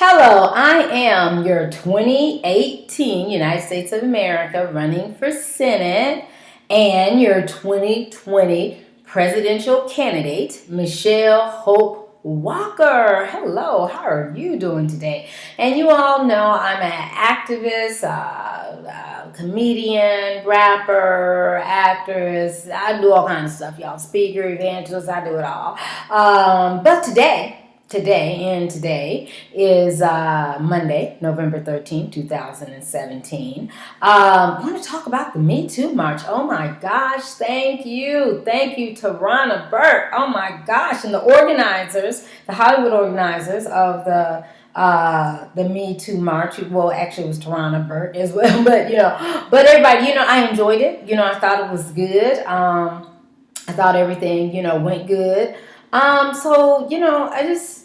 Hello, I am your 2018 United States of America running for Senate and your 2020 presidential candidate, Michelle Hope Walker. Hello, how are you doing today? And you all know I'm an activist, comedian, rapper, actress. I do all kinds of stuff, y'all. Speaker, evangelist, I do it all. But today is Monday, November 13th, 2017. I want to talk about the Me Too March. Oh my gosh, thank you, Tarana Burke. Oh my gosh, and the organizers, the Hollywood organizers of the Me Too March. Well, actually, it was Tarana Burke as well, but everybody, I enjoyed it. I thought it was good. I thought everything, went good. I just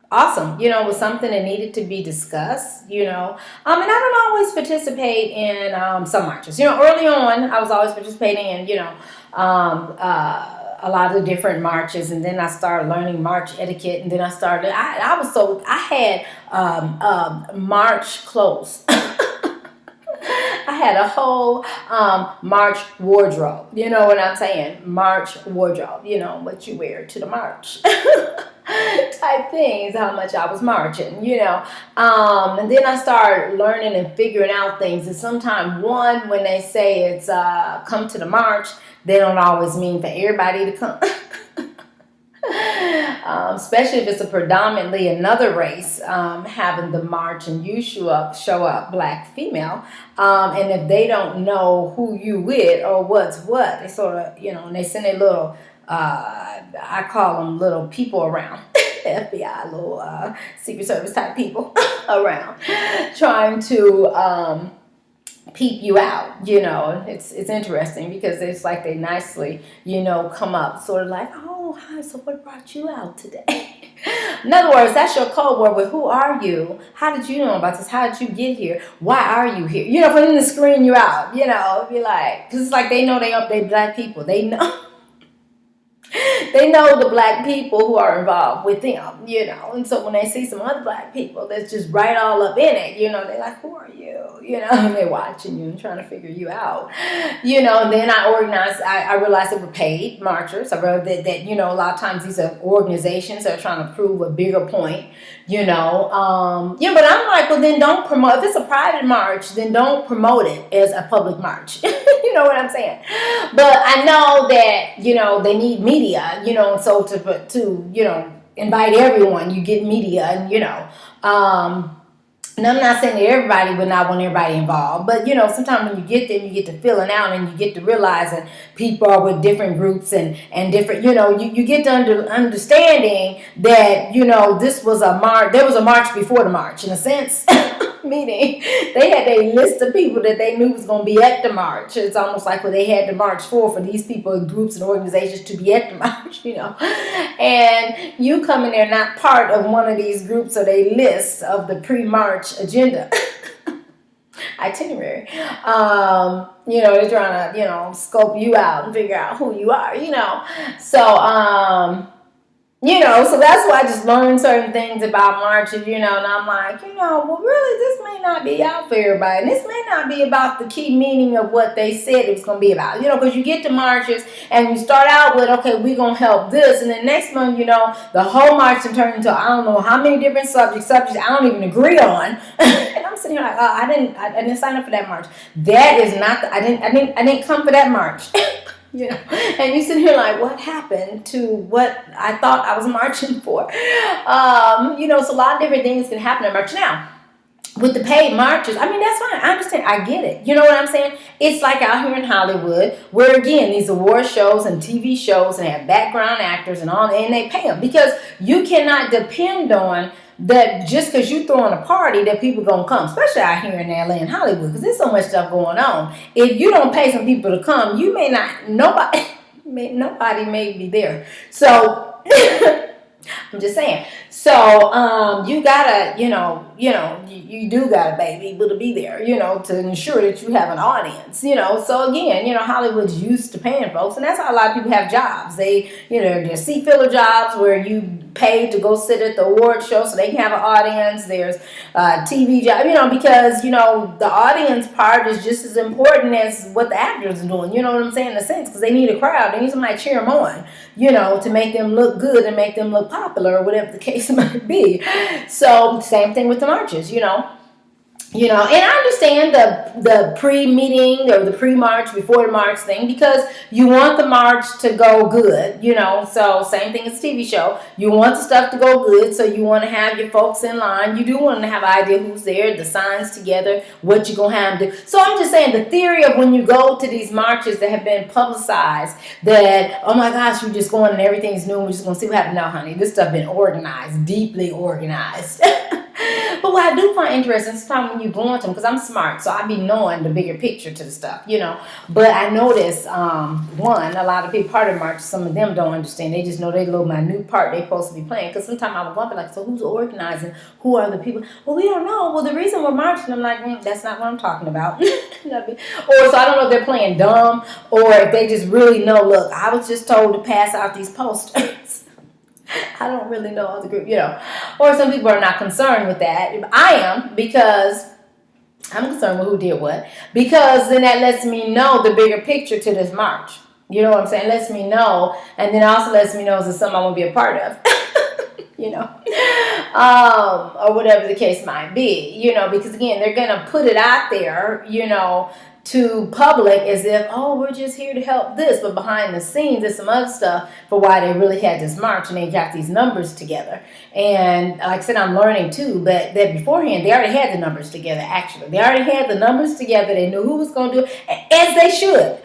awesome. It was something that needed to be discussed, and I don't always participate in some marches. Early on, I was always participating in, a lot of different marches, and then I started learning march etiquette, and then I had march clothes. I had a whole march wardrobe. You know what I'm saying? March wardrobe. What you wear to the march. Type things, how much I was marching, and then I started learning and figuring out things. And sometimes when they say it's come to the march, they don't always mean for everybody to come. Especially if it's a predominantly another race having the march and you show up black female, and if they don't know who you with or what's what, they sort of, and they send a little I call them little people around. FBI, little Secret Service type people around trying to peep you out. It's interesting because it's like they nicely, come up sort of like, oh, hi, so what brought you out today? In other words, that's your code word with who are you? How did you know about this? How did you get here? Why are you here? For them to screen you out, be like, because it's like they know they black people. They know. They know the black people who are involved with them, and so when they see some other black people that's just right all up in it, they're like, who are you? And they're watching you and trying to figure you out, and then I realized they were paid marchers. I realized that a lot of times these are organizations that are trying to prove a bigger point, but I'm like, well, then don't promote. If it's a private march, then don't promote it as a public march. You know what I'm saying? But I know that, they need media, so to invite everyone, you get media and, and I'm not saying that everybody would not want everybody involved, but sometimes when you get there, you get to filling out and you get to realizing people are with different groups and different, you get to understanding that, this was a march, there was a march before the march in a sense. Meaning they had a list of people that they knew was going to be at the march. It's almost like what they had to march for these people, groups and organizations to be at the march, and you come in there not part of one of these groups or they list of the pre-march agenda. Itinerary. They're trying to, scope you out and figure out who you are, so, so that's why I just learned certain things about marches, and I'm like, well, really, this may not be out for everybody. And this may not be about the key meaning of what they said it was going to be about, because you get to marches and you start out with, okay, we're going to help this. And then next month, the whole march can turn into, I don't know how many different subjects I don't even agree on. And I'm sitting here like, oh, I didn't sign up for that march. That is not, I didn't come for that march. And you sit here like, what happened to what I thought I was marching for? So a lot of different things can happen at march. Now, with the paid marches, that's fine. I understand. I get it. You know what I'm saying? It's like out here in Hollywood, where again, these award shows and TV shows and have background actors and all, and they pay them because you cannot depend on that just because you throwing a party that people gonna come, especially out here in LA and Hollywood, because there's so much stuff going on. If you don't pay some people to come, you may not, nobody may be there. So I'm just saying. So you gotta, you do gotta be able to be there, to ensure that you have an audience, So again, Hollywood's used to paying folks, and that's how a lot of people have jobs. They, there's seat filler jobs where you pay to go sit at the award show so they can have an audience. There's TV job, because the audience part is just as important as what the actors are doing. You know what I'm saying? In a sense, because they need a crowd, they need somebody to cheer them on, to make them look good and make them look popular or whatever the case might be. So same thing with the marches, and I understand the pre-meeting or the pre-march before the march thing, because you want the march to go good, so same thing as a TV show. You want the stuff to go good, so you want to have your folks in line. You do want to have an idea who's there, the signs together, what you're going to have them do. So I'm just saying, the theory of when you go to these marches that have been publicized that, oh my gosh, we're just going and everything's new, we're just going to see what happens. No, honey, this stuff been organized, deeply organized. But what I do find interesting is sometimes when you go into them, because I'm smart, so I be knowing the bigger picture to the stuff, But I notice, a lot of people, part of the march, some of them don't understand. They just know they little minute part they're supposed to be playing. Because sometimes I would wonder, like, so who's organizing? Who are the people? Well, we don't know. Well, the reason we're marching, I'm like, that's not what I'm talking about. Or so I don't know if they're playing dumb, or if they just really know, look, I was just told to pass out these posters. I don't really know all the group, Or some people are not concerned with that. I am, because I'm concerned with who did what. Because then that lets me know the bigger picture to this march. You know what I'm saying? Lets me know. And then also lets me know is it something I want to be a part of. Or whatever the case might be. Because again, they're going to put it out there, to public as if, oh, we're just here to help this, but behind the scenes there's some other stuff for why they really had this march, and they got these numbers together. And like I said, I'm learning too, but that beforehand they already had the numbers together. Actually, they already had the numbers together. They knew who was going to do it, as they should.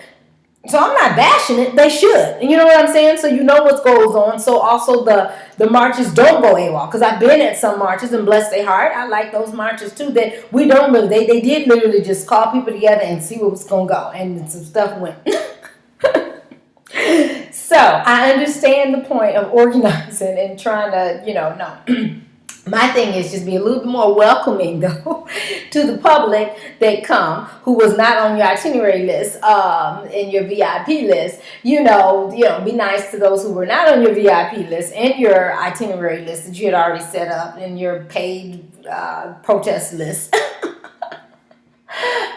So I'm not bashing it. They should. You know what I'm saying? So you know what goes on. So also the marches don't go AWOL. Because I've been at some marches, and bless their heart, I like those marches too. That we don't really, they did literally just call people together and see what was going to go. And some stuff went. So I understand the point of organizing and trying to, no. My thing is just be a little bit more welcoming, though, to the public that come who was not on your itinerary list, in your VIP list. Be nice to those who were not on your VIP list and your itinerary list that you had already set up in your paid protest list.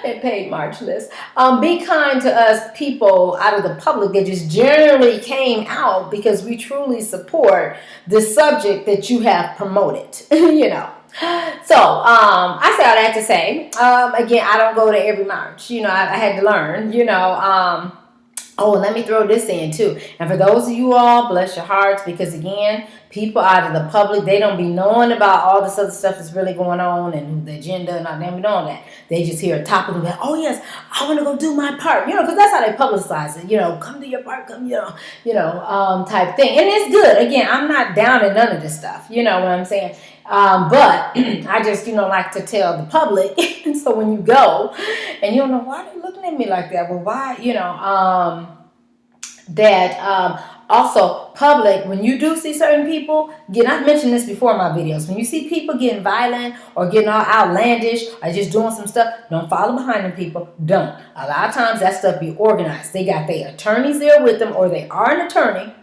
And paid march list. Be kind to us people out of the public that just generally came out because we truly support the subject that you have promoted. So I say all that to say, again, I don't go to every march. I had to learn. Oh, let me throw this in too. And for those of you all, bless your hearts, because again, people out of the public, they don't be knowing about all this other stuff that's really going on and the agenda and all. They don't be knowing that. They just hear a topic and be like, oh yes, I want to go do my part. Because that's how they publicize it. Come do your part, come, type thing. And it's good. Again, I'm not down in none of this stuff. You know what I'm saying? But I just, like to tell the public. So when you go and you don't know why they're looking at me like that. Well, why, also public, when you do see certain people, again, I've mentioned this before in my videos, when you see people getting violent or getting all outlandish or just doing some stuff, don't follow behind them people. Don't. A lot of times that stuff be organized. They got their attorneys there with them, or they are an attorney.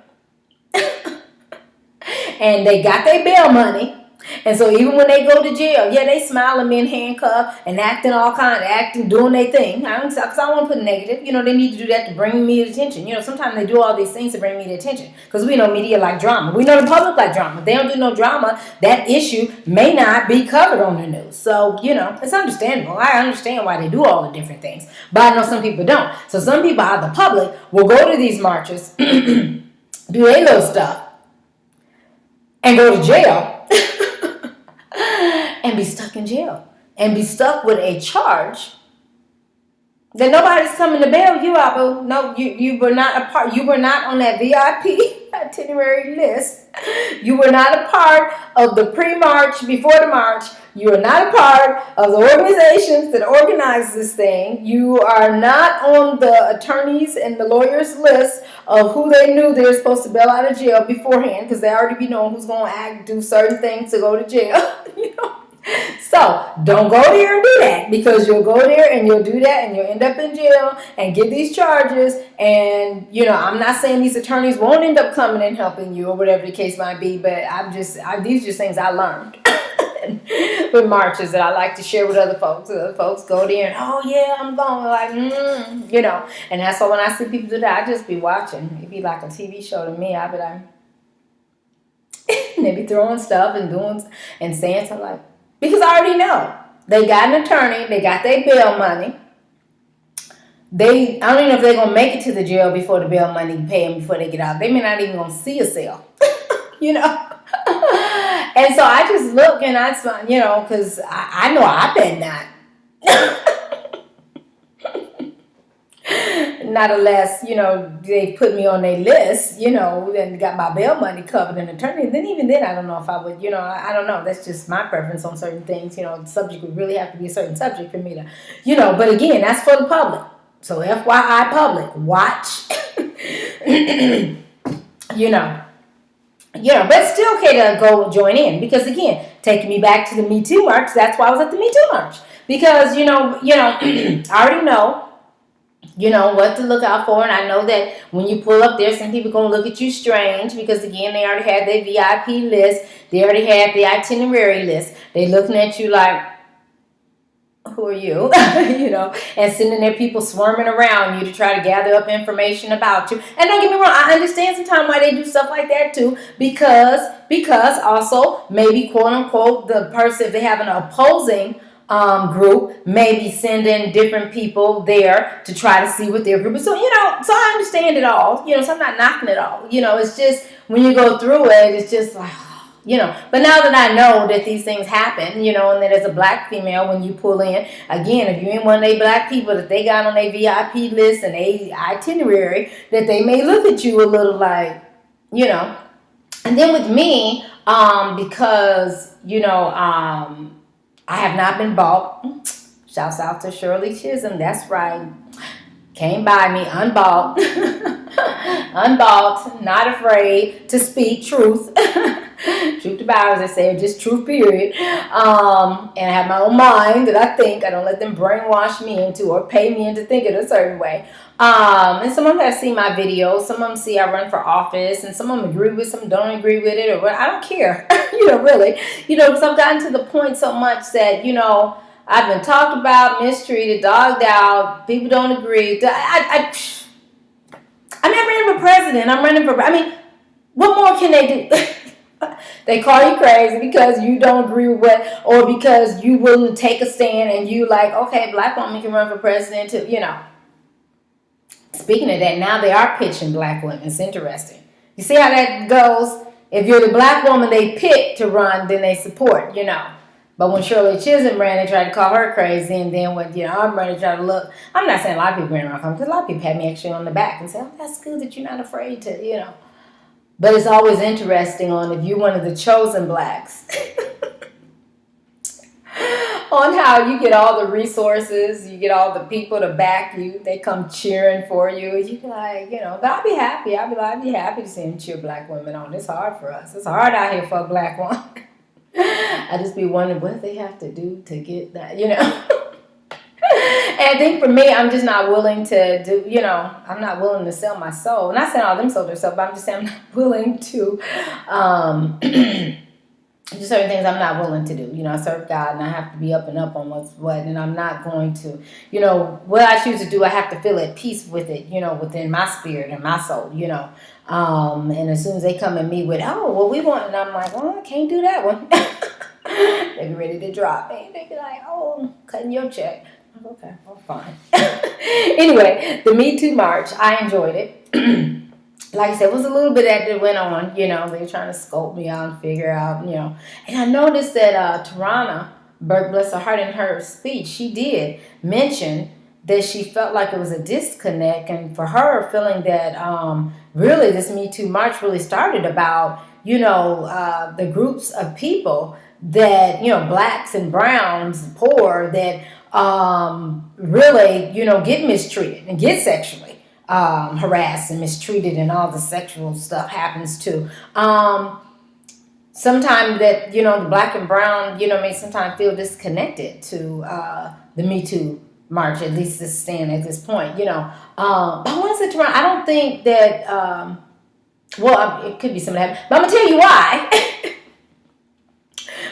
And they got their bail money. And so even when they go to jail, yeah, they smiling, being handcuffed and acting, doing their thing. Because I don't want to put negative. They need to do that to bring me attention. Sometimes they do all these things to bring me the attention. Because we know media like drama. We know the public like drama. If they don't do no drama, that issue may not be covered on the news. So, it's understandable. I understand why they do all the different things. But I know some people don't. So some people out of the public will go to these marches, do their little stuff, and go to jail. And be stuck in jail. And be stuck with a charge That nobody's coming to bail you out, boo. No, you were not a part. You were not on that VIP itinerary list. You were not a part of the pre-march, before the march. You are not a part of the organizations that organize this thing. You are not on the attorneys and the lawyers list of who they knew they were supposed to bail out of jail beforehand, because they already be knowing who's going to do certain things to go to jail. You know. So don't go there and do that, because you'll go there and you'll do that and you'll end up in jail and get these charges. And I'm not saying these attorneys won't end up coming and helping you or whatever the case might be, but these are just things I learned with marches that I like to share with other folks. Other folks go there and, oh yeah, I'm going, like, and that's why when I see people do that, I just be watching. It'd be like a TV show to me. I'd be like, they be throwing stuff and doing and saying something like, because I already know they got an attorney, they got their bail money. I don't even know if they're gonna make it to the jail before the bail money pay them before they get out. They may not even gonna see a cell, And so I just look and I smile, because I know I bet not. Not unless, they put me on their list, and got my bail money covered in attorney. And then even then, I don't know if I would, I don't know. That's just my preference on certain things. The subject would really have to be a certain subject for me to, but again, that's for the public. So FYI public, watch, but it's still okay to go join in, because again, taking me back to the Me Too march, that's why I was at the Me Too march, because, I already know, what to look out for. And I know that when you pull up there, some people going to look at you strange, because again, they already had their VIP list. They already had the itinerary list. They looking at you like, who are you? And sending their people swarming around you to try to gather up information about you. And don't get me wrong, I understand sometimes why they do stuff like that too, because also maybe quote unquote the person, if they have an opposing group, maybe sending different people there to try to see what their group is. So, so I understand it all, so I'm not knocking it all. It's just when you go through it, it's just like, but now that I know that these things happen, and that as a black female, when you pull in, again, if you ain't one of they black people that they got on their VIP list and a itinerary, that they may look at you a little like, and then with me, because, I have not been bought. Shouts out to Shirley Chisholm. That's right. Came by me unbought. Unbought. Not afraid to speak truth. Truth to power, as they say, just truth, period. And I have my own mind that I think. I don't let them brainwash me into or pay me into thinking a certain way. And some of them have seen my videos. Some of them see I run for office, and some of them agree with, some don't agree with it, or I don't care. Really, because I've gotten to the point so much that, I've been talked about, mistreated, dogged out. People don't agree. I'm not running for president. I'm running for, what more can they do? They call you crazy because you don't agree with what, or because you willing to take a stand and you like, okay, black woman can run for president too, Speaking of that, now they are pitching black women. It's interesting. You see how that goes? If you're the black woman they pick to run, then they support, But when Shirley Chisholm ran, they tried to call her crazy. And then when, I'm ready to try to look. I'm not saying a lot of people ran around, because a lot of people pat me actually on the back and say, oh, that's good that you're not afraid to, But it's always interesting on if you're one of the chosen blacks. On how you get all the resources, you get all the people to back you. They come cheering for you. You be like, but I'll be happy. I'll be happy to see them cheer black women on. It's hard for us. It's hard out here for a black woman. I just be wondering what they have to do to get that, And I think for me, I'm just not willing to do, I'm not willing to sell my soul. I'm not saying all them sold their soul, but I'm just saying I'm not willing to, just certain things I'm not willing to do. I serve God and I have to be up and up on what's what, and I'm not going to, what I choose to do, I have to feel at peace with it, within my spirit and my soul, and as soon as they come at me with, oh, well, we want, and I'm like, well, I can't do that one. They be ready to drop me. They be like, oh, cutting your check. I'm like, okay, well, fine. Anyway, the Me Too march, I enjoyed it. Like I said, it was a little bit that went on, they were trying to scope me out and figure out, And I noticed that Tarana Burke, bless her heart, in her speech, she did mention that she felt like it was a disconnect, and for her feeling that really this Me Too march really started about, the groups of people that, blacks and browns, poor, that really, get mistreated and get sexually harassed and mistreated, and all the sexual stuff happens too. Sometimes that, the black and brown, may sometimes feel disconnected to the Me Too march, at least this stand at this point, but I want to say, I don't think that, well, it could be some of that, but I'm going to tell you why.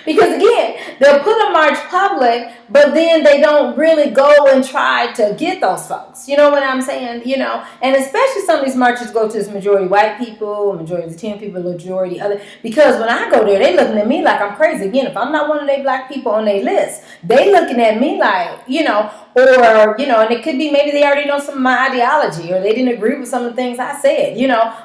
Because again, they'll put a march public, but then they don't really go and try to get those folks. You know what I'm saying? And especially some of these marches go to this majority white people, majority Latino people, majority other. Because when I go there, they looking at me like I'm crazy. Again, if I'm not one of their black people on their list, they looking at me like, or, and it could be maybe they already know some of my ideology, or they didn't agree with some of the things I said,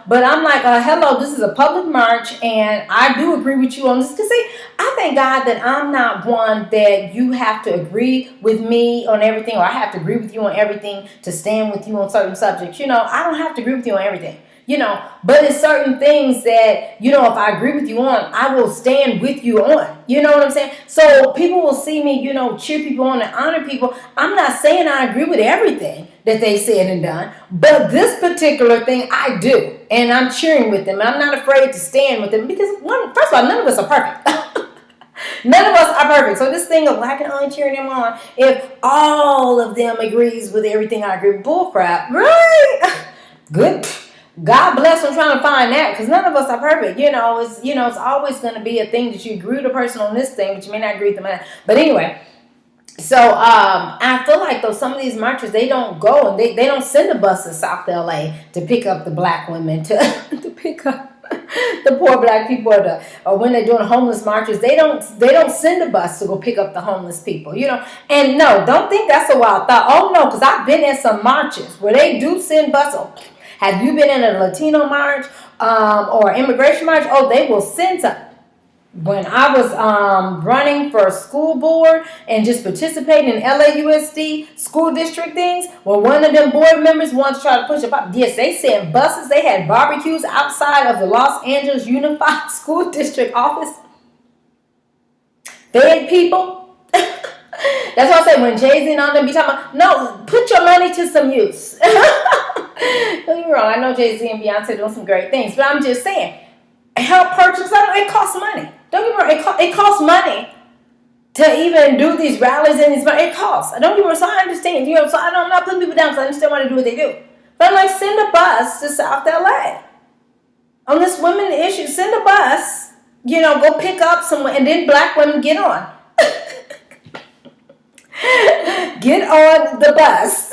But I'm like, hello, this is a public march, and I do agree with you on this. Because see, I thank God that I'm not one that you have to agree with me on everything, or I have to agree with you on everything to stand with you on certain subjects. I don't have to agree with you on everything. But it's certain things that, if I agree with you on, I will stand with you on. You know what I'm saying? So people will see me, cheer people on and honor people. I'm not saying I agree with everything that they said and done, but this particular thing I do. And I'm cheering with them. I'm not afraid to stand with them because, first of all, none of us are perfect. None of us are perfect. So this thing of, I can only cheer them on if all of them agrees with everything I agree with. Bullcrap. Right? Good. God bless. I'm trying to find that because none of us are perfect. It's always going to be a thing that you agree with a person on this thing, but you may not agree with them. But anyway, so I feel like though some of these marchers, they don't go and they don't send a bus to South LA to pick up the black women to pick up the poor black people, or when they're doing homeless marches, they don't send a bus to go pick up the homeless people, And no, don't think that's a wild thought. Oh no, because I've been at some marches where they do send buses. Have you been in a Latino march or immigration march? Oh, they will send some. When I was running for school board and just participating in LAUSD school district things, when one of them board members wanted to try to push up, yes, they sent buses. They had barbecues outside of the Los Angeles Unified School District office. Fed people. That's why I say when Jay-Z and all them be talking about, no, put your money to some use. Don't get me wrong. I know Jay-Z and Beyonce doing some great things, but I'm just saying, help purchase. It costs money. Don't get me wrong. It costs money to even do these rallies and these. It costs. Don't get me wrong. So I understand. So I'm not putting people down because I understand why they do what they do. But I'm like, send a bus to South LA on this women issue. Send a bus. Go pick up someone, and then black women get on. Get on the bus.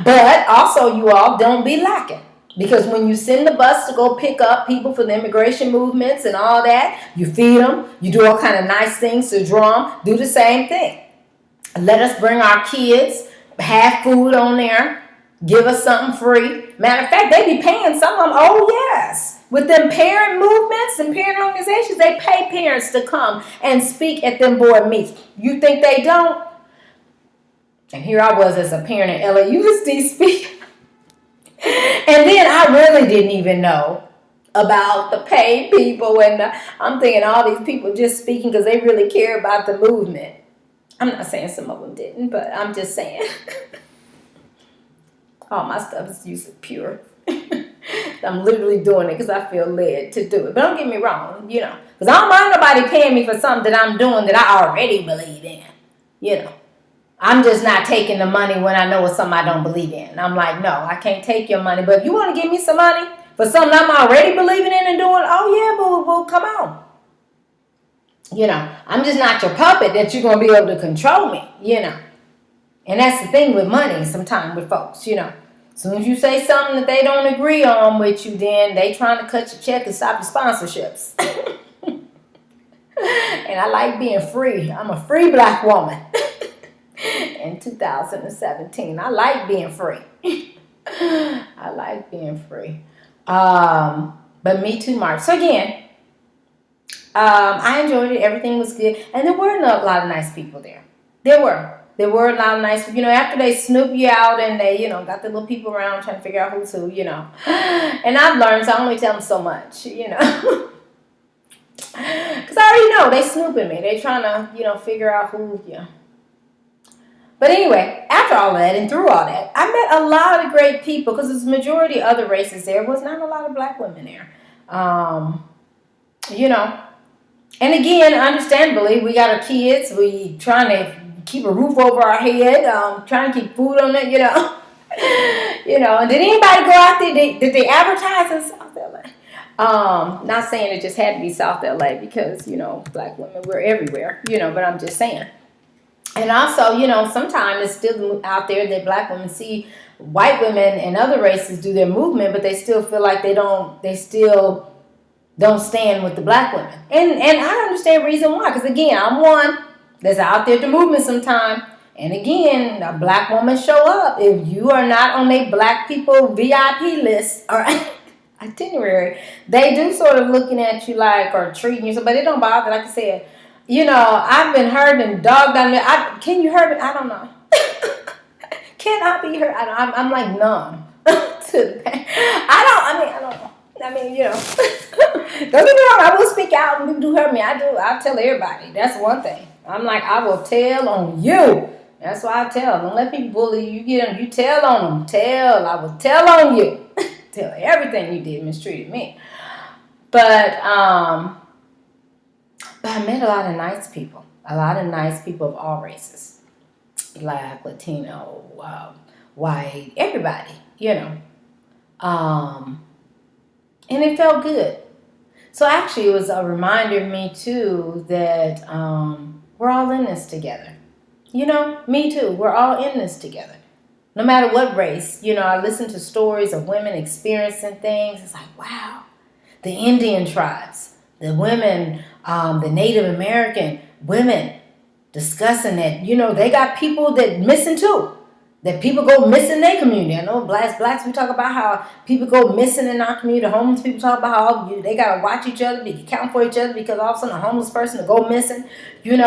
But also, you all don't be lacking. Because when you send the bus to go pick up people for the immigration movements and all that, you feed them, you do all kind of nice things to draw them, do the same thing. Let us bring our kids, have food on there, give us something free. Matter of fact, they be paying some of them. Oh, yes. With them parent movements and parent organizations, they pay parents to come and speak at them board meetings. You think they don't? And here I was as a parent at LAUSD speaking. And then I really didn't even know about the paid people. And I'm thinking all these people just speaking because they really care about the movement. I'm not saying some of them didn't, but I'm just saying. All my stuff is usually pure. I'm literally doing it because I feel led to do it. But don't get me wrong, because I don't mind nobody paying me for something that I'm doing that I already believe in, I'm just not taking the money when I know it's something I don't believe in. I'm like, no, I can't take your money. But if you want to give me some money for something I'm already believing in and doing, oh yeah, boo, come on. I'm just not your puppet that you're going to be able to control me, And that's the thing with money sometimes with folks, As soon as you say something that they don't agree on with you, then they trying to cut your check and stop your sponsorships. And I like being free. I'm a free black woman. In 2017. I like being free. I like being free. But Me Too march. So again, I enjoyed it. Everything was good. And there were a lot of nice people there. There there were a lot of nice, after they snoop you out and they, got the little people around trying to figure out who's who, And I've learned, so I only tell them so much, Because I already know they snooping me. They trying to, figure out who, But anyway, after all of that and through all that, I met a lot of great people because there's majority other races there. Was not a lot of black women there. And again, understandably, we got our kids. We trying to keep a roof over our head, trying to keep food on it, And did anybody go out there? Did they advertise in South LA? Not saying it just had to be South LA because, black women, we're everywhere, but I'm just saying. And also, sometimes it's still out there that black women see white women and other races do their movement, but they still feel like they still don't stand with the black women. And I understand the reason why. Because again, I'm one that's out there at the movement sometime. And again, a black woman show up. If you are not on a black people VIP list or itinerary, they do sort of looking at you like, or treating you. But it don't bother. Like I said, I've been hurt and dogged on there. Can you hurt me? I don't know. Can I be hurt? I'm like numb to the pain. I don't know. Don't get me wrong, I will speak out when people do hurt me. I'll tell everybody. That's one thing. I'm like, I will tell on you. That's why I tell. Don't let people bully you. You tell on them. I will tell on you. Tell everything you did, mistreated me. But I met a lot of nice people. A lot of nice people of all races. Black, Latino, white, everybody, And it felt good. So actually it was a reminder of me too that we're all in this together. Me too. We're all in this together. No matter what race. I listen to stories of women experiencing things. It's like, wow. The Indian tribes, the women, the Native American women discussing that, they got people that missing too. That people go missing in their community. I know blacks, we talk about how people go missing in our community. The homeless people talk about how they got to watch each other, be account for each other because all of a sudden a homeless person will go missing. And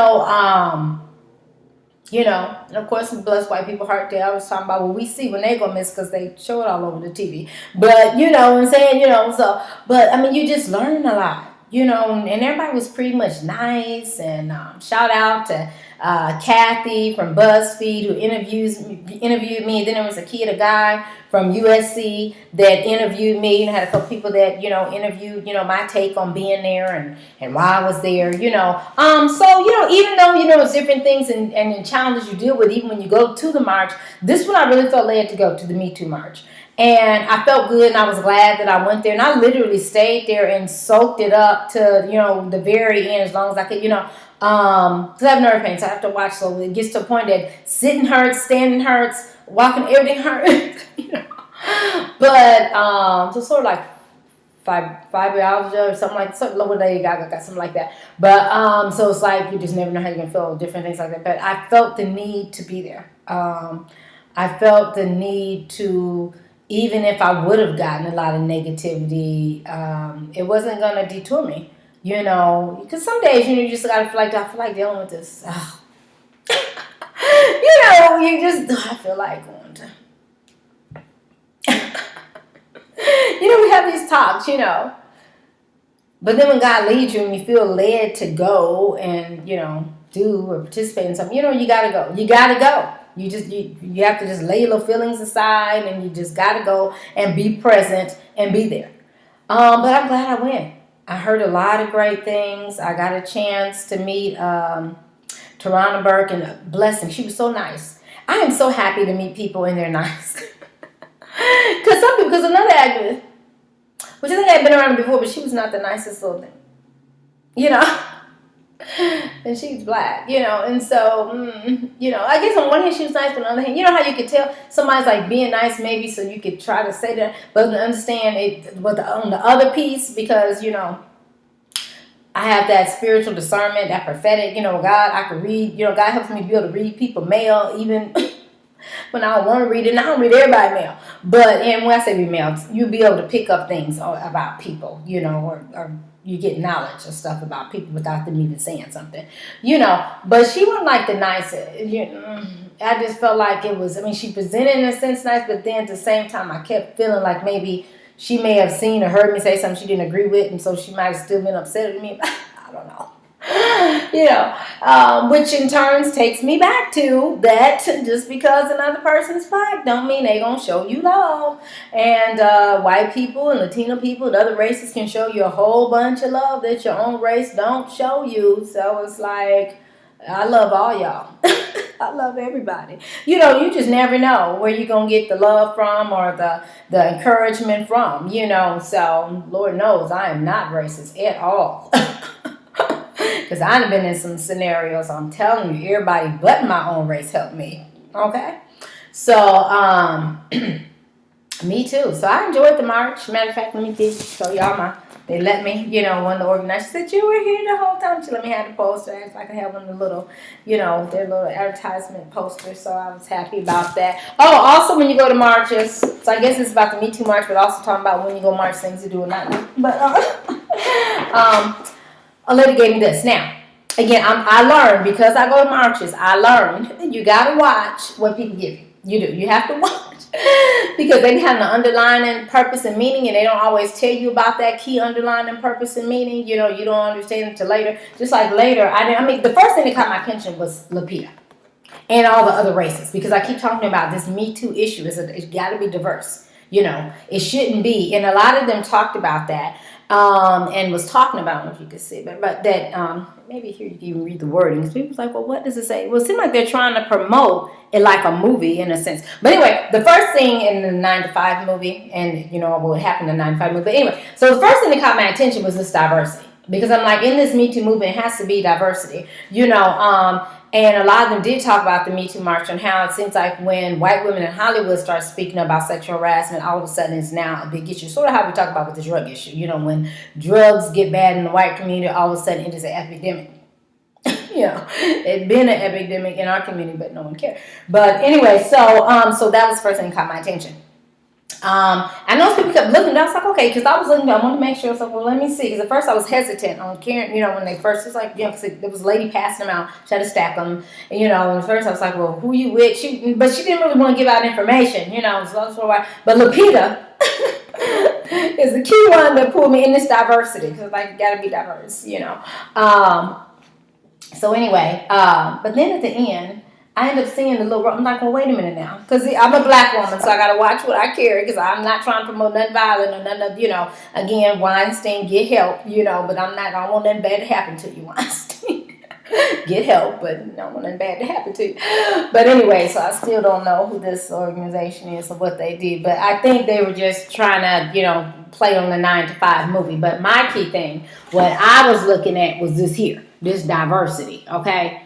of course, bless white people heart there. I was talking about what we see when they go miss because they show it all over the TV. But, what I'm saying, you just learn a lot. And everybody was pretty much nice. And shout out to Kathy from BuzzFeed who interviewed me. Then there was a guy from USC that interviewed me. And I had a couple people that, interviewed, my take on being there and why I was there, So, even though, it's different things and challenges you deal with, even when you go to the march, this one I really felt led to go to the Me Too March. And I felt good and I was glad that I went there. And I literally stayed there and soaked it up to, the very end as long as I could, because I have nerve pain, so I have to watch. So it gets to a point that sitting hurts, standing hurts, walking, everything hurts, But, so sort of like fibromyalgia or something like that. Lower leg, I got something like that. But, so it's like you just never know how you're going to feel, different things like that. But I felt the need to be there. I felt the need to... Even if I would have gotten a lot of negativity, it wasn't going to detour me, Because some days, you just got to feel like dealing with this. I feel like going to. We have these talks, But then when God leads you and you feel led to go and, do or participate in something, you got to go. You got to go. You have to just lay your little feelings aside and you just got to go and be present and be there. But I'm glad I went. I heard a lot of great things. I got a chance to meet Tarana Burke and a blessing. She was so nice. I am so happy to meet people and they're nice. Because another activist, which I think I had been around before, but she was not the nicest little thing. And she's black, and so, I guess on one hand she was nice, but on the other hand, how you could tell somebody's like being nice maybe so you could try to say that, but understand it, but on the other piece, because, I have that spiritual discernment, that prophetic, God, I can read, God helps me be able to read people mail, even when I don't want to read it, and I don't read everybody mail, but, and when I say read mail, you'll be able to pick up things about people, or you get knowledge of stuff about people without them even saying something, but she wasn't like the nicest, I just felt like it was, I mean, she presented in a sense nice, but then at the same time, I kept feeling like maybe she may have seen or heard me say something she didn't agree with, and so she might have still been upset at me. I don't know. Which in turns takes me back to that just because another person's black don't mean they gonna show you love. And white people and Latino people and other races can show you a whole bunch of love that your own race don't show you. So it's like, I love all y'all. I love everybody. You just never know where you're going to get the love from or the encouragement from, So, Lord knows I am not racist at all. Because I've been in some scenarios, I'm telling you, everybody but my own race helped me. Okay? So, me too. So, I enjoyed the march. Matter of fact, let me show y'all they let me, one of the organizers said, you were here the whole time. She let me have the poster. So I could have one of the little, their little advertisement posters. So I was happy about that. Oh, also when you go to marches, so I guess it's about the Me Too march, but also talking about when you go march, things to do or not do. But a lady gave me this. Now, again, I learned, because I go to marches, I learned you got to watch what people give you. You do. You have to watch. Because they have an underlying purpose and meaning, and they don't always tell you about that key underlying purpose and meaning. You don't understand until later. Just like later, the first thing that caught my attention was Lupita and all the other races, because I keep talking about this Me Too issue. It's got to be diverse. It shouldn't be. And a lot of them talked about that. And was talking about, I don't know if you could see, but that maybe here you can even read the wording. Because people's like, well, what does it say? Well, it seems like they're trying to promote it like a movie in a sense. But anyway, the first thing in the 9 to 5 movie, and what happened in the 9 to 5 movie. But anyway, so the first thing that caught my attention was this diversity. Because I'm like, in this Me Too movement, it has to be diversity. And a lot of them did talk about the Me Too march and how it seems like when white women in Hollywood start speaking about sexual harassment, all of a sudden it's now a big issue. Sort of how we talk about with the drug issue. When drugs get bad in the white community, all of a sudden it is an epidemic. It's been an epidemic in our community, but no one cared. But anyway, so that was the first thing that caught my attention. I know people kept looking, and I was like, okay, because I was looking, I wanted to make sure, so well, let me see, because at first I was hesitant on caring, when they first, it's like, because there was a lady passing them out, she had to stack them, and, and at first I was like, well, who you with? But she didn't really want to give out information, so that's why, but Lupita is the key one that pulled me in this diversity, because, like, you got to be diverse, so anyway, but then at the end, I end up seeing the little, I'm like, well, wait a minute now. Because I'm a black woman, so I got to watch what I carry, because I'm not trying to promote nothing violent or nothing of, again, Weinstein, get help, but I don't want nothing bad to happen to you, Weinstein. Get help, but I don't want nothing bad to happen to you. But anyway, so I still don't know who this organization is or what they did. But I think they were just trying to, play on the 9 to 5 movie. But my key thing, what I was looking at was this diversity, okay?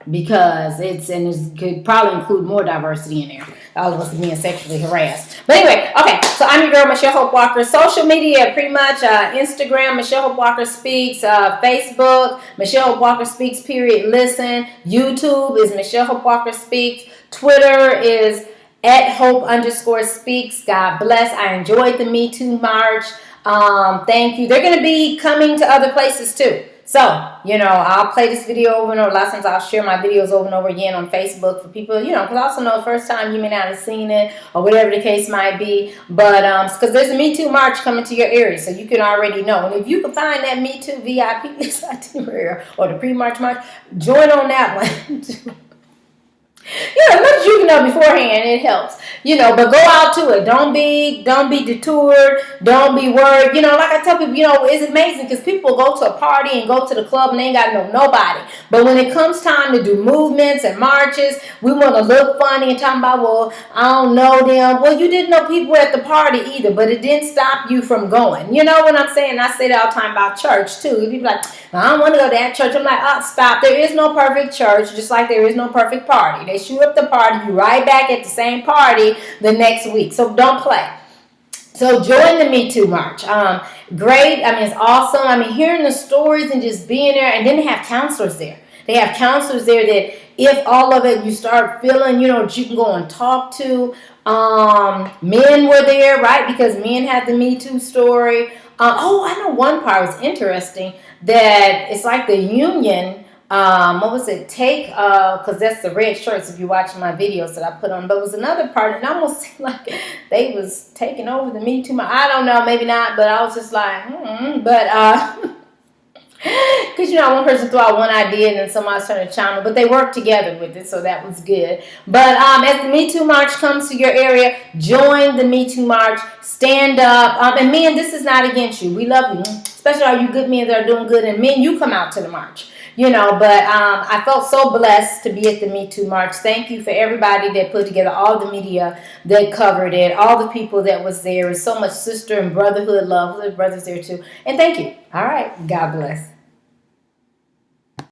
Because it could probably include more diversity in there. All of us are being sexually harassed. But anyway, okay, so I'm your girl, Michelle Hope Walker. Social media, pretty much Instagram, Michelle Hope Walker Speaks. Facebook, Michelle Hope Walker Speaks, listen. YouTube is Michelle Hope Walker Speaks. Twitter is @Hope_Speaks. God bless. I enjoyed the Me Too March. Thank you. They're going to be coming to other places too. So, I'll play this video over and over. A lot of times I'll share my videos over and over again on Facebook for people, because I also know the first time you may not have seen it or whatever the case might be. But, because there's a Me Too March coming to your area, so you can already know. And if you can find that Me Too VIP list itinerary or the pre-March march, join on that one. As much as you can know beforehand, it helps. But go out to it. Don't be detoured. Don't be worried. Like I tell people, it's amazing because people go to a party and go to the club and they ain't got to know nobody. But when it comes time to do movements and marches, we want to look funny and talk about, well, I don't know them. Well, you didn't know people at the party either, but it didn't stop you from going. You know what I'm saying? I say that all the time about church too. People like, I don't want to go to that church. I'm like, stop. There is no perfect church, just like there is no perfect party. They shoot up the party, you right back at the same party the next week. So don't play. So join the Me Too March. Great. It's awesome. Hearing the stories and just being there. And then they have counselors there. They have counselors there that if all of it you start feeling, that you can go and talk to. Men were there, right? Because men had the Me Too story. I know one part was interesting, that it's like the union What was it? Take, because that's the red shirts if you watch my videos that I put on. But it was another part, and it almost seemed like they was taking over the Me Too. I don't know, maybe not, but I was just like, but because one person threw out one idea and then somebody started chiming, but they worked together with it, so that was good. But as the Me Too March comes to your area, join the Me Too March, stand up, and men, this is not against you. We love you, especially all you good men that are doing good, and men, you come out to the march. But I felt so blessed to be at the Me Too March. Thank you for everybody that put together, all the media that covered it, all the people that was there. It was so much sister and brotherhood love. The brothers there too. And thank you. All right. God bless.